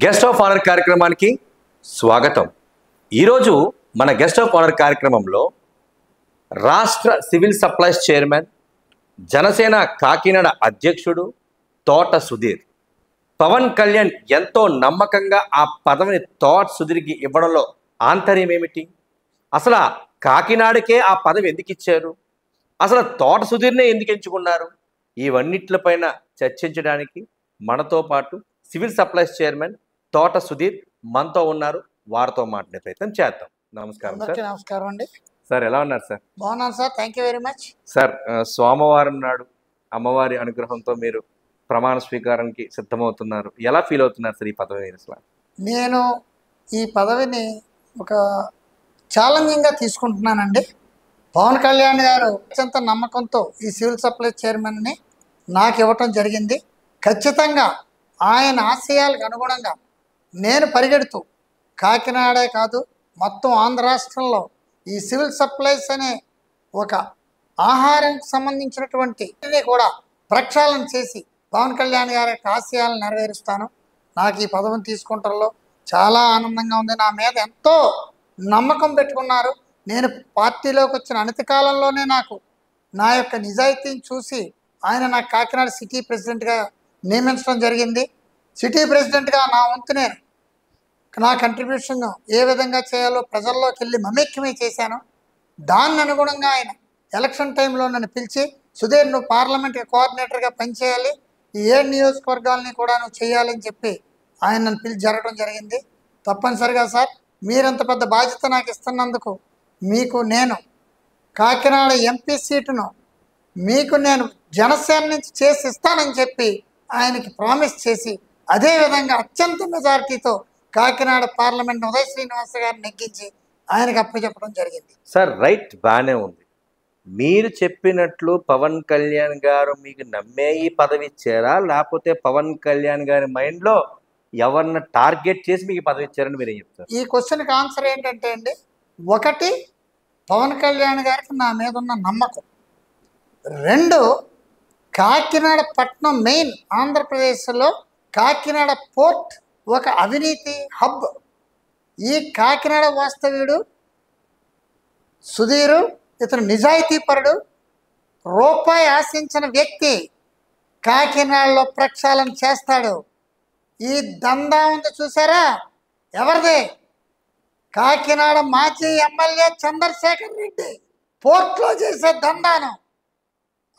Guest of honour కార్యక్రమానికి స్వాగతం. ఈరోజు మన గెస్ట్ ఆఫ్ ఆనర్ కార్యక్రమంలో రాష్ట్ర civil supplies chairman, Janasena Kakinada అధ్యక్షుడు తోట సుధీర్. పవన్ కళ్యాణ్ ఎంతో నమ్మకంగా ఆ పదవిని తోట సుధీర్కి ఇవ్వడంలో ఆంతర్యం ఏమిటి? అసలు కాకినాడకే ఆ పదవి ఎందుకు ఇచ్చారు? అసలు తోట సుధీర్నే ఎందుకు ఎంచుకున్నారు? ఇవన్నిట్లపైన చర్చించడానికి మనతో పాటు సివిల్ సప్లైస్ చైర్మన్ తోట సుధీర్ మనతో ఉన్నారు. వారితో మాట్లాడే ప్రయత్నం చేద్దాం. నమస్కారం సార్. నమస్కారం అండి సార్, ఎలా ఉన్నారు సార్? బాగున్నాను sir, thank you very much sir. సోమవారం నాడు అమ్మవారి అనుగ్రహంతో మీరు ప్రమాణ స్వీకారానికి సిద్ధమవుతున్నారు. ఎలా ఫీల్ అవుతున్నారు సార్ ఈ పదవి? అసలు నేను ఈ పదవిని ఒక ఛాలెంజింగ్గా తీసుకుంటున్నానండి. పవన్ కళ్యాణ్ గారు అత్యంత నమ్మకంతో ఈ సివిల్ సప్లై చైర్మన్ని నాకు ఇవ్వటం జరిగింది. ఖచ్చితంగా ఆయన ఆశయాలకు అనుగుణంగా నేను పరిగెడుతూ కాకినాడే కాదు మొత్తం ఆంధ్ర రాష్ట్రంలో ఈ సివిల్ సప్లైస్ అనే ఒక ఆహారానికి సంబంధించినటువంటి కూడా ప్రక్షాళన చేసి పవన్ కళ్యాణ్ గారి యొక్క ఆశయాలను నెరవేరుస్తాను. నాకు ఈ పదవిని తీసుకుంటంలో చాలా ఆనందంగా ఉంది. నా మీద ఎంతో నమ్మకం పెట్టుకున్నారు. నేను పార్టీలోకి వచ్చిన అనతి కాలంలోనే నాకు నా యొక్క నిజాయితీని చూసి ఆయన నాకు కాకినాడ సిటీ ప్రెసిడెంట్గా నియమించడం జరిగింది. సిటీ ప్రెసిడెంట్గా నా వంతు నేను నా కంట్రిబ్యూషన్ ఏ విధంగా చేయాలో ప్రజల్లోకి వెళ్ళి మమేక్యమే చేశాను. దాన్ని అనుగుణంగా ఆయన ఎలక్షన్ టైంలో నన్ను పిలిచి, సుధీర్ నువ్వు పార్లమెంట్ కోఆర్డినేటర్గా పనిచేయాలి, ఈ 7 నియోజకవర్గాలని కూడా నువ్వు చేయాలని చెప్పి ఆయన నన్ను పిలిచి జరగడం జరిగింది. తప్పనిసరిగా సార్, మీరంత పెద్ద బాధ్యత నాకు ఇస్తున్నందుకు మీకు నేను కాకినాడ ఎంపీ సీటును మీకు నేను జనసేన నుంచి చేసి ఇస్తానని చెప్పి ఆయనకి ప్రామిస్ చేసి, అదేవిధంగా అత్యంత మెజారిటీతో కాకినాడ పార్లమెంట్ ఉదయ్ శ్రీనివాస్ గారిని నెగ్గించి ఆయనకు అప్పచెప్పడం జరిగింది. సార్, రైట్, బాగానే ఉంది. మీరు చెప్పినట్లు పవన్ కళ్యాణ్ గారు మీకు నమ్మే ఈ పదవి ఇచ్చారా, లేకపోతే పవన్ కళ్యాణ్ గారి మైండ్లో ఎవరిని టార్గెట్ చేసి మీకు పదవి ఇచ్చారని మీరు ఏం చెప్తారు? ఈ క్వశ్చన్కి ఆన్సర్ ఏంటంటే అండి, ఒకటి పవన్ కళ్యాణ్ గారికి నా మీద ఉన్న నమ్మకం, 2 కాకినాడ పట్టణం మెయిన్ ఆంధ్రప్రదేశ్లో కాకినాడ పోర్ట్ ఒక అవినీతి హబ్. ఈ కాకినాడ వాస్తవ్యుడు సుధీరు, ఇతను నిజాయితీపరుడు, రూపాయి ఆశించిన వ్యక్తి, కాకినాడలో ప్రక్షాళన చేస్తాడు. ఈ దందా ఉంది చూసారా, ఎవరిది? కాకినాడ మాజీ ఎమ్మెల్యే చంద్రశేఖర్ రెడ్డి పోర్ట్లో చేసే దందాను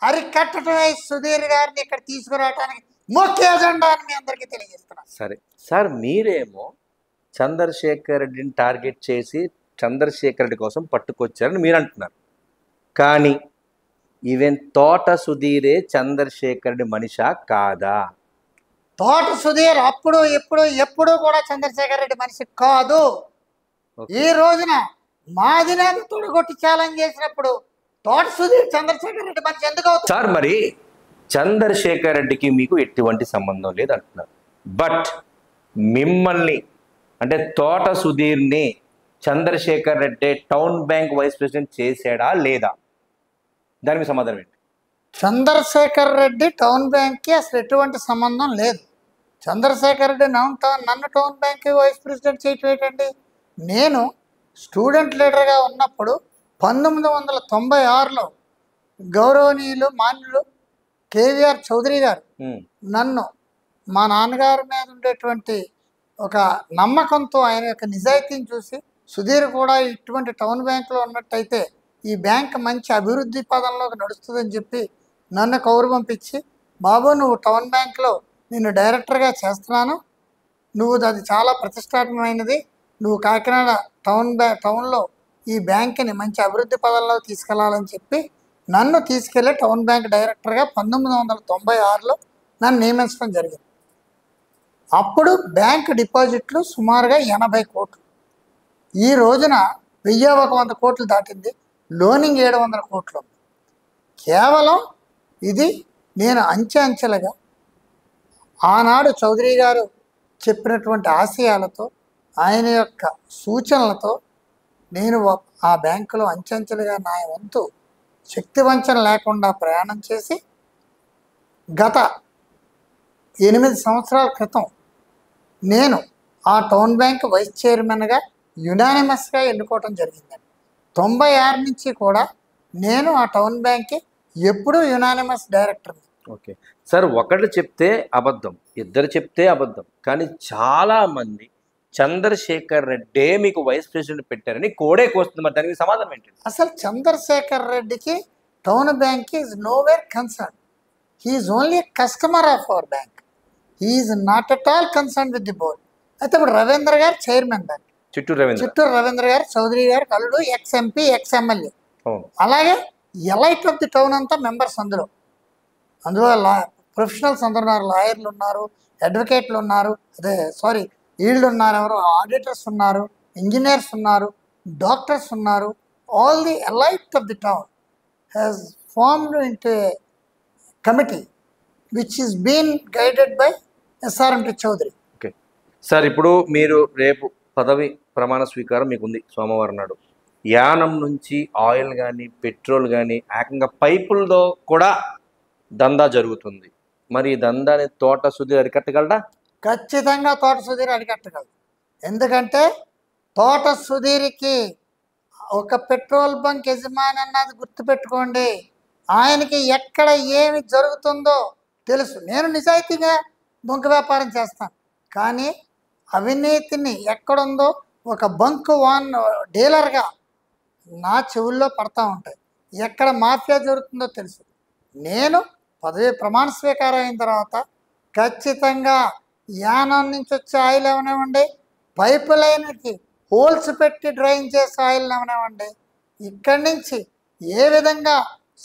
అరికట్టడమే సుధీర్ గారిని ఇక్కడ తీసుకురావడానికి ముఖ్య ఎజెండా అని మీ అందరికీ తెలియజేస్తున్నాను. సరే సార్, మీరేమో చంద్రశేఖర్ రెడ్డిని టార్గెట్ చేసి చంద్రశేఖర్ రెడ్డి కోసం పట్టుకొచ్చారని మీరు అంటున్నారు. కానీ ఈవెన్ తోట సుధీరే చంద్రశేఖర్ రెడ్డి మనిషా కాదా? తోట సుధీర్ అప్పుడు ఎప్పుడు కూడా చంద్రశేఖర్ రెడ్డి మనిషి కాదు. ఈ రోజున మాదినేని తొడగొట్టి ఛాలెంజ్ చేసినప్పుడు తోట సుధీర్ చంద్రశేఖర్ రెడ్డి మనిషి ఎందుకు అవుతుంది? సార్, మరి చంద్రశేఖర్ రెడ్డికి మీకు ఎటువంటి సంబంధం లేదు అంటున్నారు. బట్ మిమ్మల్ని అంటే తోట సుధీర్ని Chandrashekar Reddy town bank vice president చేశాడా లేదా? దానికి సమాధానం ఏంటి? చంద్రశేఖర్ రెడ్డి టౌన్ బ్యాంక్కి అసలు ఎటువంటి సంబంధం లేదు. చంద్రశేఖర్ రెడ్డి నన్ను టౌన్ బ్యాంక్ వైస్ ప్రెసిడెంట్ చేయటం ఏంటండి? నేను స్టూడెంట్ లీడర్గా ఉన్నప్పుడు 1996లో గౌరవనీయులు మాన్యులు కేవీఆర్ చౌదరి గారు నన్ను మా నాన్నగారి మీద ఉండేటువంటి ఒక నమ్మకంతో, ఆయన యొక్క నిజాయితీని చూసి, సుధీర్ కూడా ఇటువంటి టౌన్ బ్యాంకులో ఉన్నట్టయితే ఈ బ్యాంక్ మంచి అభివృద్ధి పదంలోకి నడుస్తుందని చెప్పి నన్ను కౌరు పంపించి, బాబు నువ్వు టౌన్ బ్యాంక్లో నిన్ను డైరెక్టర్గా చేస్తున్నాను, నువ్వు అది చాలా ప్రతిష్టాత్మకమైనది, నువ్వు కాకినాడ టౌన్లో ఈ బ్యాంక్ని మంచి అభివృద్ధి పదంలో తీసుకెళ్లాలని చెప్పి నన్ను తీసుకెళ్ళి టౌన్ బ్యాంక్ డైరెక్టర్గా 1996లో నన్ను నియమించడం జరిగింది. అప్పుడు బ్యాంక్ డిపాజిట్లు సుమారుగా 80 కోట్లు. ఈ రోజున 1100 కోట్లు దాటింది. లోనింగ్ 700 కోట్లు. కేవలం ఇది నేను అంచెలుగా ఆనాడు చౌదరి గారు చెప్పినటువంటి ఆశయాలతో, ఆయన యొక్క సూచనలతో నేను ఆ బ్యాంకులో అంచెలుగా నా వంతు శక్తి వంచన లేకుండా ప్రయాణం చేసి గత 8 సంవత్సరాల క్రితం నేను ఆ టౌన్ బ్యాంక్ వైస్ చైర్మన్గా యునానిమస్గా ఎన్నుకోవటం జరిగిందండి. 96 నుంచి కూడా నేను ఆ టౌన్ బ్యాంక్కి ఎప్పుడూ యునానిమస్ డైరెక్టర్. ఓకే సార్, ఒకళ్ళు చెప్తే అబద్ధం, ఇద్దరు చెప్తే అబద్ధం, కానీ చాలా మంది చంద్రశేఖర్ రెడ్డే మీకు వైస్ ప్రెసిడెంట్ పెట్టారని కోడే కోస్తుంది. మరి దానికి సమాధానం ఏంటి? అసలు చంద్రశేఖర్ రెడ్డికి town bank is nowhere concern. He is only customer of our bank. He is not at all concern with the board. అయితే ఇప్పుడు రవీంద్ర గారు చైర్మన్ దానికి, చిట్టూరు రవీంద్ర గారు చౌదరి గారు కలుడు, ఎక్స్ ఎంపీ, ఎక్స్ ఎమ్మెల్యే. అలాగే ఎలైట్ ఆఫ్ ది టౌన్ అంతా మెంబర్స్. అందులో ప్రొఫెషనల్స్ అందరూ ఉన్నారు. లాయర్లు ఉన్నారు, అడ్వకేట్లు ఉన్నారు, వీళ్ళు ఉన్నారు, ఎవరు ఆడిటర్స్ ఉన్నారు, ఇంజనీర్స్ ఉన్నారు, డాక్టర్స్ ఉన్నారు. All the elite of the town has formed into a committee which is been guided by SRMT Chaudhary. Okay sir, ఇప్పుడు మీరు రేపు పదవి ప్రమాణ స్వీకారం మీకు ఉంది సోమవారం నాడు. యానం నుంచి ఆయిల్ కానీ పెట్రోల్ కానీ ఏకంగా పైపులతో కూడా దందా జరుగుతుంది. మరి ఈ దందాని తోట సుధీర్ అరికట్టగలడా? ఖచ్చితంగా తోట సుధీర్ అరికట్టగలడు. ఎందుకంటే తోట సుధీర్కి ఒక పెట్రోల్ బంక్ యజమాని అన్నది గుర్తుపెట్టుకోండి. ఆయనకి ఎక్కడ ఏమి జరుగుతుందో తెలుసు. నేను నిజాయితీగా బంక్ వ్యాపారం చేస్తాను, కానీ అవినీతిని ఎక్కడుందో ఒక బంక్ డీలర్గా నా చెవుల్లో పడతా ఉంటాయి. ఎక్కడ మాఫియా జరుగుతుందో తెలుసు. నేను పదవి ప్రమాణ స్వీకారం అయిన తర్వాత ఖచ్చితంగా యానం నుంచి వచ్చే ఆయిల్ ఏమనివ్వండి, పైప్ లైన్కి హోల్స్ పెట్టి డ్రైన్ చేసే ఆయిల్ ఏమనివ్వండి, ఇక్కడి నుంచి ఏ విధంగా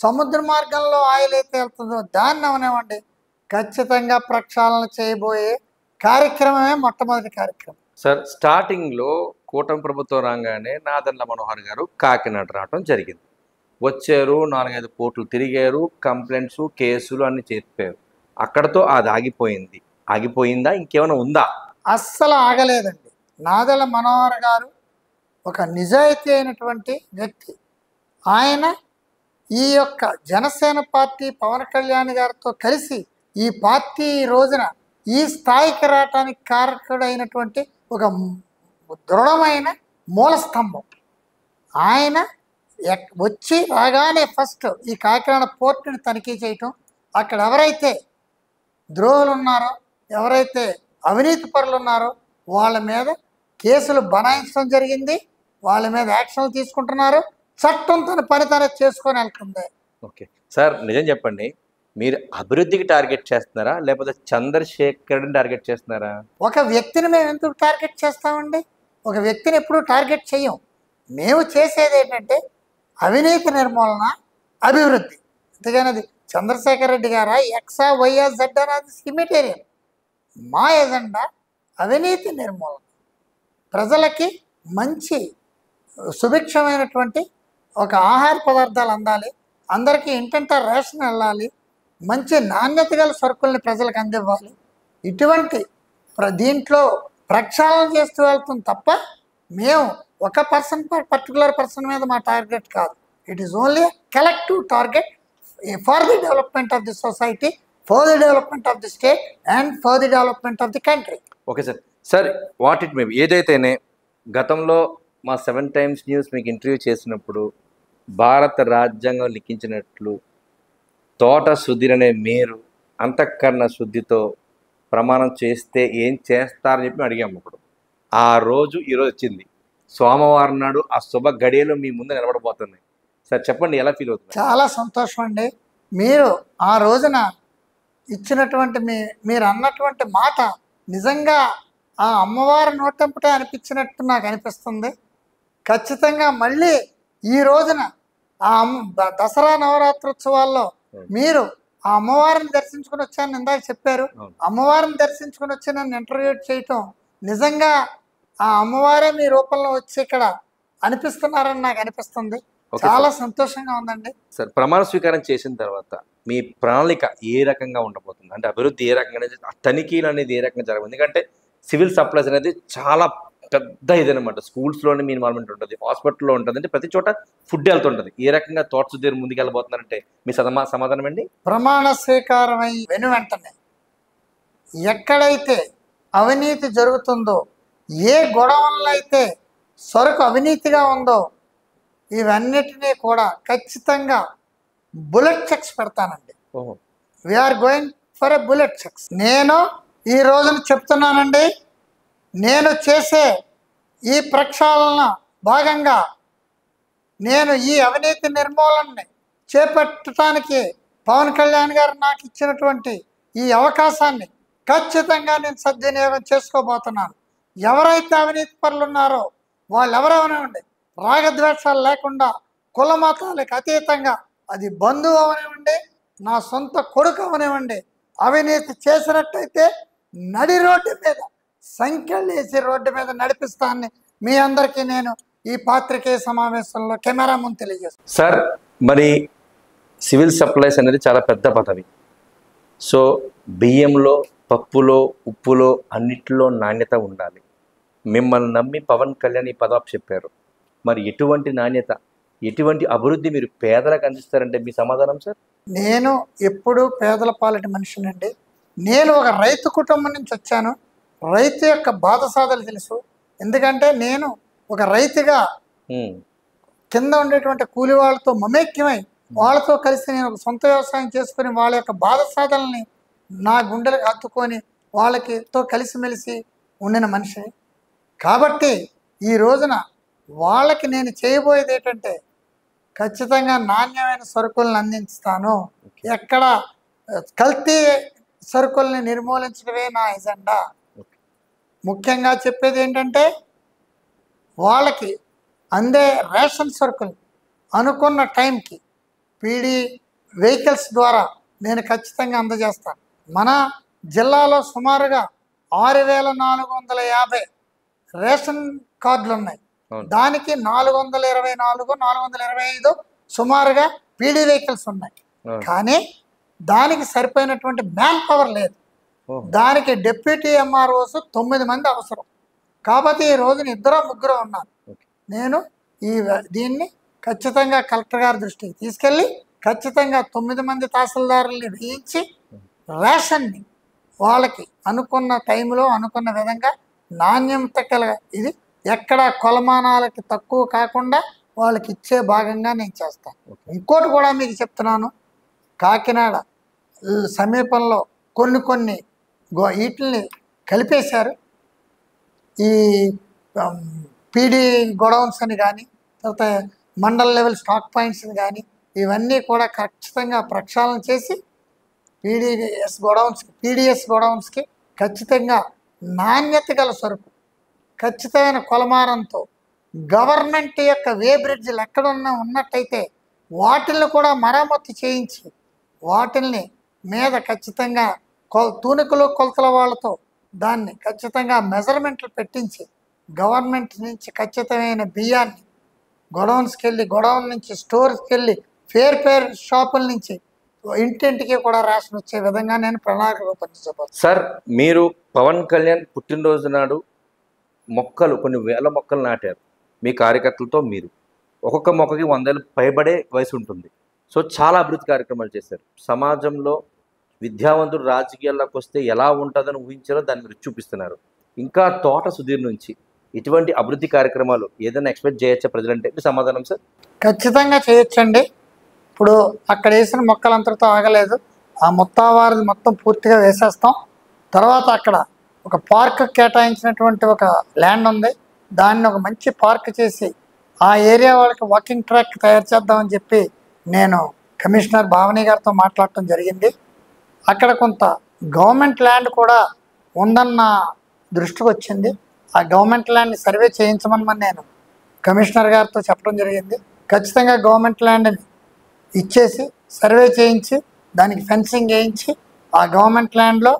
సముద్ర మార్గంలో ఆయిల్ అయితే వెళ్తుందో దాన్ని ఏమనివ్వండి, ఖచ్చితంగా ప్రక్షాళన చేయబోయే కార్యక్రమమే మొట్టమొదటి కార్యక్రమం. సార్, స్టార్టింగ్లో కూటమి ప్రభుత్వం రాగానే నాదెండ్ల మనోహర్ గారు కాకినాడ రావడం జరిగింది. వచ్చారు, 4-5 కోట్లు తిరిగారు, కంప్లైంట్స్, కేసులు అన్ని చెప్పారు. అక్కడతో అది ఆగిపోయింది. ఆగిపోయిందా, ఇంకేమైనా ఉందా? అస్సలు ఆగలేదండి. నాదెండ్ల మనోహర్ గారు ఒక నిజాయితీ అయినటువంటి వ్యక్తి. ఆయన ఈ యొక్క జనసేన పార్టీ పవన్ కళ్యాణ్ గారితో కలిసి ఈ పార్టీ ఈ రోజున ఈ స్థాయికి రావటానికి కారకుడైనటువంటి ఒక దృఢమైన మూల స్తంభం. ఆయన వచ్చి రాగానే ఫస్ట్ ఈ కాకినాడ పోర్టుని తనిఖీ చేయటం, అక్కడ ఎవరైతే ద్రోహులు ఉన్నారో, ఎవరైతే అవినీతి పరులు ఉన్నారో వాళ్ళ మీద కేసులు బనాయించడం జరిగింది. వాళ్ళ మీద యాక్షన్లు తీసుకుంటున్నారు. చట్టం తన పని తన చేసుకొని వెళ్తుంది. ఓకే సార్, నిజం చెప్పండి, మీరు అభివృద్ధికి టార్గెట్ చేస్తున్నారా లేకపోతే చంద్రశేఖర్ని టార్గెట్ చేస్తున్నారా? ఒక వ్యక్తిని మేము ఎందుకు టార్గెట్ చేస్తామండి? ఒక వ్యక్తిని ఎప్పుడూ టార్గెట్ చేయం. మేము చేసేది ఏంటంటే అవినీతి నిర్మూలన, అభివృద్ధి. అంతేగాని అది చంద్రశేఖర్ రెడ్డి గారా, ఎక్సా, వైఆ, జెడ్ అనేది ఇమిటేరియన్. మా ఎజెండా అవినీతి నిర్మూలన, ప్రజలకి మంచి సుభిక్షమైనటువంటి ఒక ఆహార పదార్థాలు అందాలి, అందరికీ ఇంటింటా రేషన్ వెళ్ళాలి, మంచి నాణ్యత గల సరుకుల్ని ప్రజలకు అందివ్వాలి. ఇటువంటి దీంట్లో ప్రక్షాళన చేస్తూ వెళ్తుంది తప్ప మేము ఒక పర్టికులర్ పర్సన్ మీద మా టార్గెట్ కాదు. It is only collective target for the development of the society, for the development of the state and for the development of the country. Okay sir. Sir, what it may be, ఏదైతేనే గతంలో మా 7 times news మీకు interview చేసినప్పుడు భారత రాజ్యాంగం లిఖించినట్లు తోట సుధీర్ అనే మీరు అంతఃకరణ శుద్ధితో ప్రమాణం చేస్తే ఏం చేస్తారని చెప్పి అడిగాము. ఇప్పుడు ఆ రోజు ఈరోజు వచ్చింది. సోమవారం నాడు ఆ శుభ గడియలో మీ ముందు నిలబడబోతుంది. సార్ చెప్పండి, ఎలా ఫీల్ అవుతుంది? చాలా సంతోషం అండి. మీరు ఆ రోజున ఇచ్చినటువంటి మీరు అన్నటువంటి మాట నిజంగా ఆ అమ్మవారి నోటంపుటే అనిపించినట్టు నాకు అనిపిస్తుంది. ఖచ్చితంగా మళ్ళీ ఈ రోజున ఆ దసరా నవరాత్రోత్సవాల్లో మీరు ఆ అమ్మవారిని దర్శించుకుని వచ్చాను ఇందాక చెప్పారు. అమ్మవారిని దర్శించుకుని వచ్చి నన్ను ఇంటర్వ్యూ చేయటం నిజంగా ఆ అమ్మవారే మీ రూపంలో వచ్చి ఇక్కడ అనిపిస్తున్నారని నాకు అనిపిస్తుంది. చాలా సంతోషంగా ఉందండి. సార్, ప్రమాణ స్వీకారం చేసిన తర్వాత మీ ప్రణాళిక ఏ రకంగా ఉండబోతుంది? అంటే అభివృద్ధి ఏ రకంగా, తనిఖీలు అనేది ఏ రకంగా జరగదు? ఎందుకంటే సివిల్ సప్లైస్ అనేది చాలా పెద్ద ఇదనమాట. స్కూల్స్లోనే మీ ఇన్వాల్వ్మెంట్ ఉంటుంది, హాస్పిటల్లో ఉంటుంది, అంటే ప్రతి చోట ఫుడ్ వెళ్తుంటుంది. ఏ రకంగా తోట సుధీర్ ముందుకెళ్ళబోతున్నారంటే మీ సమాధానం అండి? ప్రమాణ స్వీకారం అయి వెంటనే ఎక్కడైతే అవినీతి జరుగుతుందో ఏ గొడవల్లో అయితే సరుకు అవినీతిగా ఉందో ఇవన్నిటినీ కూడా ఖచ్చితంగా బుల్లెట్ చెక్స్ పెడతానండి. ఓహో. We are going for a bullet checks. నేను ఈ రోజున చెప్తున్నానండి, నేను చేసే ఈ ప్రక్షాళన భాగంగా నేను ఈ అవినీతి నిర్మూలనని చేపట్టడానికి పవన్ కళ్యాణ్ గారు నాకు ఇచ్చినటువంటి ఈ అవకాశాన్ని ఖచ్చితంగా నేను సద్వినియోగం చేసుకోబోతున్నాను. ఎవరైతే అవినీతి పరులు ఉన్నారో వాళ్ళు ఎవరెవనివ్వండి, రాగద్వేషాలు లేకుండా కుల మతాలకు అతీతంగా, అది బంధువు అవనివ్వండి, నా సొంత కొడుకు అవనివ్వండి, అవినీతి చేసినట్టయితే నడి రోడ్డు మీద సంఖ్యలు వేసి రోడ్డు మీద నడిపిస్తానని మీ అందరికీ నేను ఈ పాత్రికేయ సమావేశంలో కెమెరా ముందు తెలియజేస్తాను. సార్, మరి సివిల్ సప్లైస్ అనేది చాలా పెద్ద పదవి. సో బియ్యంలో, పప్పులో, ఉప్పులో అన్నిటిలో నాణ్యత ఉండాలి. మిమ్మల్ని నమ్మి పవన్ కళ్యాణ్ ఈ పదవి చెప్పారు. మరి ఎటువంటి నాణ్యత, ఎటువంటి అభివృద్ధి మీరు పేదలకు అందిస్తారంటే మీ సమాధానం సార్? నేను ఎప్పుడూ పేదల పాలిటి మనిషినండి. నేను ఒక రైతు కుటుంబం నుంచి వచ్చాను. రైతు యొక్క బాధసాధలు తెలుసు. ఎందుకంటే నేను ఒక రైతుగా కింద ఉండేటువంటి కూలి వాళ్ళతో మమేక్యమై వాళ్ళతో కలిసి నేను ఒక సొంత వ్యవసాయం చేసుకుని వాళ్ళ యొక్క బాధసాధల్ని నా గుండెలకు హత్తుకొని వాళ్ళకితో కలిసిమెలిసి ఉండిన మనిషిని. కాబట్టి ఈ రోజున వాళ్ళకి నేను చేయబోయేది ఏంటంటే ఖచ్చితంగా నాణ్యమైన సరుకులను అందిస్తాను. ఎక్కడ కల్తీ సరుకుల్ని నిర్మూలించడమే నా ఎజెండా. ముఖ్యంగా చెప్పేది ఏంటంటే వాళ్ళకి అందే రేషన్ సరుకులు అనుకున్న టైంకి పీడీ వెహికల్స్ ద్వారా నేను ఖచ్చితంగా అందజేస్తాను. మన జిల్లాలో సుమారుగా 6,450 రేషన్ కార్డులు ఉన్నాయి. దానికి 424, 425 సుమారుగా పీడీ వెహికల్స్ ఉన్నాయి. కానీ దానికి సరిపోయినటువంటి మ్యాన్ పవర్ లేదు. దానికి డిప్యూటీ ఎంఆర్ఓస్ 9 మంది అవసరం. కాబట్టి ఈ రోజున 2-3 ఉన్నారు. నేను దీన్ని ఖచ్చితంగా కలెక్టర్ గారి దృష్టికి తీసుకెళ్ళి ఖచ్చితంగా 9 మంది తహసీల్దారుల్ని వేయించి రేషన్ని వాళ్ళకి అనుకున్న టైంలో అనుకున్న విధంగా నాణ్యత కల ఇది ఎక్కడ కొలమానాలకి తక్కువ కాకుండా వాళ్ళకి ఇచ్చే భాగంగా నేను చేస్తాను. ఇంకోటి కూడా మీకు చెప్తున్నాను, కాకినాడ సమీపంలో కొన్ని వీటిని కలిపేశారు. ఈ పీడీ గొడౌన్స్ అని కానీ, తర్వాత మండల్ లెవెల్ స్టాక్ పాయింట్స్ని కానీ ఇవన్నీ కూడా ఖచ్చితంగా ప్రక్షాళన చేసి పీడిఎస్ గొడౌన్స్కి ఖచ్చితంగా నాణ్యత గల సరుకు ఖచ్చితమైన కొలమానంతో గవర్నమెంట్ యొక్క వే బ్రిడ్జ్లు ఎక్కడున్నా ఉన్నట్టయితే వాటిల్ని కూడా మరమ్మతు చేయించి వాటిల్ని మీద ఖచ్చితంగా తూనికలు కొలతల వాళ్ళతో దాన్ని ఖచ్చితంగా మెజర్మెంట్లు పెట్టించి గవర్నమెంట్ నుంచి ఖచ్చితమైన బియ్యాన్ని గొడౌన్స్కి వెళ్ళి, గొడౌన్ నుంచి స్టోర్స్కి వెళ్ళి, ఫేర్ షాపుల నుంచి ఇంటింటికి కూడా రేషన్ వచ్చే విధంగా నేను ప్రణాళిక రూపొందించబోతున్నాను. సార్, మీరు పవన్ కళ్యాణ్ పుట్టినరోజు నాడు మొక్కలు కొన్ని వేల మొక్కలు నాటారు మీ కార్యకర్తలతో. మీరు ఒక్కొక్క మొక్కకి 100 ఏళ్ళు పైబడే వయసు ఉంటుంది. సో చాలా అభివృద్ధి కార్యక్రమాలు చేశారు. సమాజంలో విద్యావంతుడు రాజకీయాల్లోకి వస్తే ఎలా ఉంటుందని ఊహించారో దాన్ని మీరు చూపిస్తున్నారు. ఇంకా తోట సుధీర్ నుంచి ఇటువంటి అభివృద్ధి కార్యక్రమాలు ఏదైనా ఎక్స్పెక్ట్ చేయొచ్చా ప్రజలంటే? మీ సమాధానం సార్? ఖచ్చితంగా చేయొచ్చండి. ఇప్పుడు అక్కడ వేసిన మొక్కలంతటితో ఆగలేదు. ఆ మొత్తావారిది మొత్తం పూర్తిగా వేసేస్తాం. తర్వాత అక్కడ ఒక పార్క్ కేటాయించినటువంటి ఒక ల్యాండ్ ఉంది. దాన్ని ఒక మంచి పార్క్ చేసి ఆ ఏరియా వాళ్ళకి వాకింగ్ ట్రాక్ తయారు చేద్దామని చెప్పి నేను కమిషనర్ భావని గారితో మాట్లాడటం జరిగింది. అక్కడ కొంత గవర్నమెంట్ ల్యాండ్ కూడా ఉందన్న దృష్టికి వచ్చింది. ఆ గవర్నమెంట్ ల్యాండ్ని సర్వే చేయించమని నేను కమిషనర్ గారితో చెప్పడం జరిగింది. ఖచ్చితంగా గవర్నమెంట్ ల్యాండ్ని ఇచ్చేసి సర్వే చేయించి దానికి ఫెన్సింగ్ వేయించి ఆ గవర్నమెంట్ ల్యాండ్లో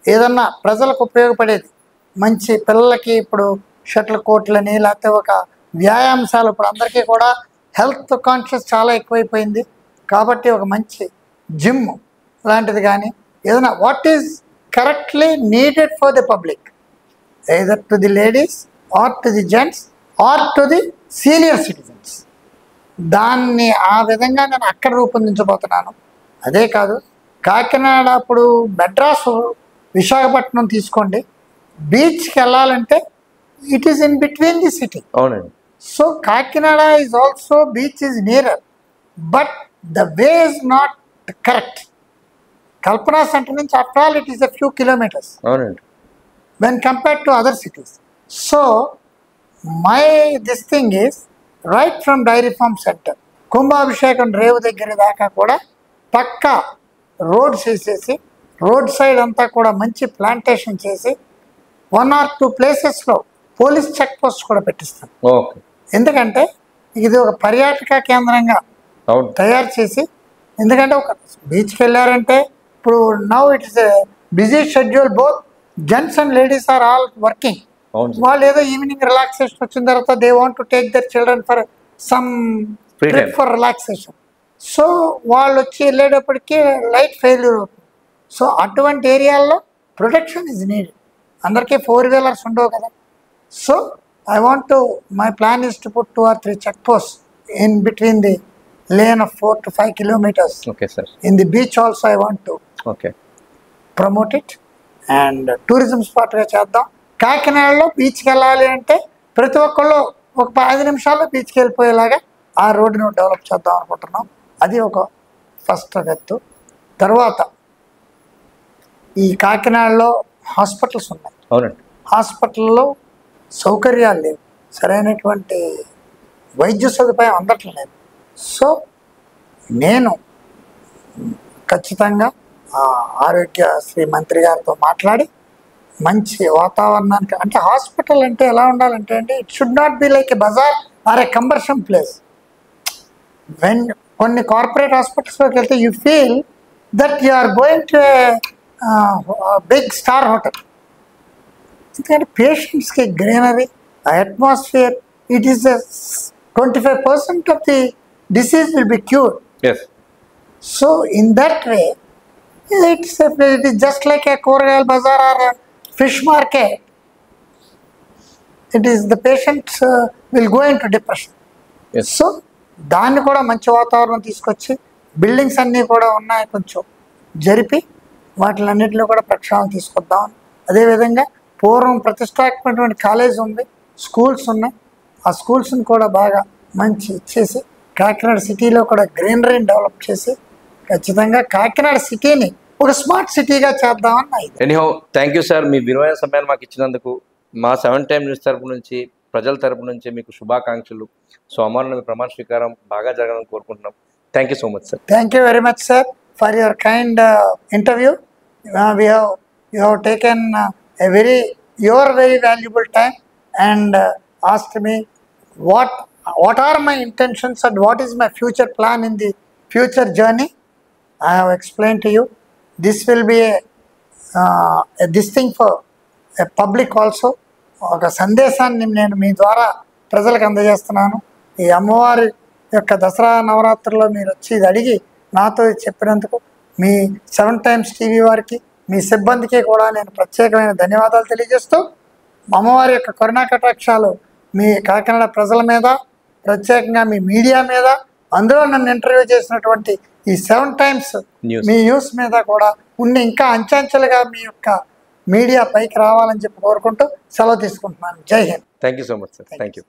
ఏదన్నా ప్రజలకు ఉపయోగపడేది మంచి పిల్లలకి ఇప్పుడు షటిల్ కోర్టులని లేకపోతే ఒక వ్యాయామశాల, ఇప్పుడు అందరికీ కూడా హెల్త్ కాన్షియస్ చాలా ఎక్కువైపోయింది కాబట్టి ఒక మంచి జిమ్ లాంటిది కానీ ఏదైనా what is correctly needed for the public, either to the ladies or to the gents or to the senior citizens, దాన్ని ఆ విధంగా నేను అక్కడ రూపొందించబోతున్నాను. అదే కాదు, కాకినాడ ఇప్పుడు మెడ్రాసు విశాఖపట్నం తీసుకోండి, బీచ్కి వెళ్ళాలంటే it is in between the city. అవునండి. So Kakinada is also beach is nearer, but the way is not correct. Kalpana Center means after all it is a few kilometers అవునండి. when compared to other cities. So my this thing is right from Dairy Farm Center, కుంభాభిషేకం రేవు దగ్గర దాకా కూడా పక్కా roads వేసేసి road side అంతా కూడా మంచి plantation చేసి 1 or 2 ప్లేసెస్లో పోలీస్ చెక్ పోస్ట్ కూడా పెట్టిస్తాం. ఓకే. ఎందుకంటే ఇది ఒక పర్యాటక కేంద్రంగా అవును. తయారు చేసి, ఎందుకంటే ఒక బీచ్కి వెళ్ళారంటే ఇప్పుడు now it is busy schedule, both gents and ladies are all working. అవును సార్. వాళ్ళు ఏదో ఈవినింగ్ రిలాక్సేషన్ వచ్చిన తర్వాత they want to take their children for some Free trip time. For relaxation. So వాళ్ళు వచ్చి వెళ్ళేటప్పటికి లైట్ ఫెయిల్యూర్ అవుతుంది. సో అటువంటి ఏరియాల్లో ప్రొటెక్షన్ ఇస్ నీడెడ్. అందరికీ 4-wheelers ఉండవు కదా. So I want to, my plan is to put 2 or 3 check post in between the lane of 4 to 5 kilometers. Okay sir. In the beach also I want to okay. promote it and tourism spot గా చేద్దాం. కాకినాడలో బీచ్కి వెళ్ళాలి అంటే ప్రతి ఒక్కళ్ళు ఒక 5 నిమిషాల్లో బీచ్కి వెళ్ళిపోయేలాగా ఆ రోడ్డును డెవలప్ చేద్దాం అనుకుంటున్నాం. అది ఒక ఫస్ట్ ఎత్తు. తర్వాత ఈ కాకినాడలో హాస్పిటల్స్ ఉన్నాయి. అవునండి. హాస్పిటల్లో సౌకర్యాలు లేవు, సరైనటువంటి వైద్య సదుపాయం అందట్లేదు. సో నేను ఖచ్చితంగా ఆరోగ్యశ్రీ మంత్రి గారితో మాట్లాడి మంచి వాతావరణానికి, అంటే హాస్పిటల్ అంటే ఎలా ఉండాలంటే అండి, it should not be like a bazaar or a commercial place. When కొన్ని కార్పొరేట్ హాస్పిటల్స్లోకి వెళ్తే you feel that you are going to big star hotel. ఎందుకంటే పేషెంట్స్కి greenery, atmosphere, it is 25% of the disease will be cured. Yes. So in that way, it is just like a Koragayal bazaar or a fish market. It is the patients will go into depression. Yes. So దాన్ని కూడా మంచి వాతావరణం తీసుకొచ్చి buildings అన్నీ కూడా ఉన్నాయి కొంచెం జరిపి వాటిలన్నింటిలో కూడా ప్రక్షాళన తీసుకొద్దాం. అదేవిధంగా పూర్వం ప్రతిష్టాత్మకమైన కాలేజ్ ఉంది, స్కూల్స్ ఉన్నాయి. ఆ స్కూల్స్ని కూడా బాగా మంచి ఇచ్చేసి కాకినాడ సిటీలో కూడా గ్రీనరీని డెవలప్ చేసి ఖచ్చితంగా కాకినాడ సిటీని ఒక స్మార్ట్ సిటీగా చేద్దామని నా ఇది. ఎనీహౌ థ్యాంక్ యూ సార్, మీ విలువైన సమయాన్ని మాకు ఇచ్చినందుకు. మా 7 Time న్యూస్ తరపు నుంచి, ప్రజల తరపు నుంచి మీకు శుభాకాంక్షలు. సో అమరణ మీ ప్రమాణ స్వీకారం బాగా జరగాలని కోరుకుంటున్నాం. Thank you so much sir. Thank you very much sir for your kind interview. You have taken your very valuable time and asked me what are my intentions and what is my future plan in the future journey. I have explained to you. This will be this thing for a public also. ఒక సందేశాన్ని నేను మీ ద్వారా ప్రజలకు అందజేస్తున్నాను. ఈ అమ్మవారి యొక్క దసరా నవరాత్రుల్లో మీరు వచ్చి ఇది అడిగి నాతో చెప్పినందుకు మీ 7 Times టీవీ వారికి, మీ సిబ్బందికి కూడా నేను ప్రత్యేకమైన ధన్యవాదాలు తెలియజేస్తూ, అమ్మవారి యొక్క కరుణా కటాక్షాలు మీ కాకినాడ ప్రజల మీద, ప్రత్యేకంగా మీ మీడియా మీద, అందులో నన్ను ఇంటర్వ్యూ చేసినటువంటి ఈ 7 Times మీ న్యూస్ మీద కూడా ఉండి ఇంకా అంచెంచెలుగా మీ యొక్క మీడియా పైకి రావాలని చెప్పి కోరుకుంటూ సెలవు తీసుకుంటున్నాను. జై Hind. Thank you so much sir. Thank you.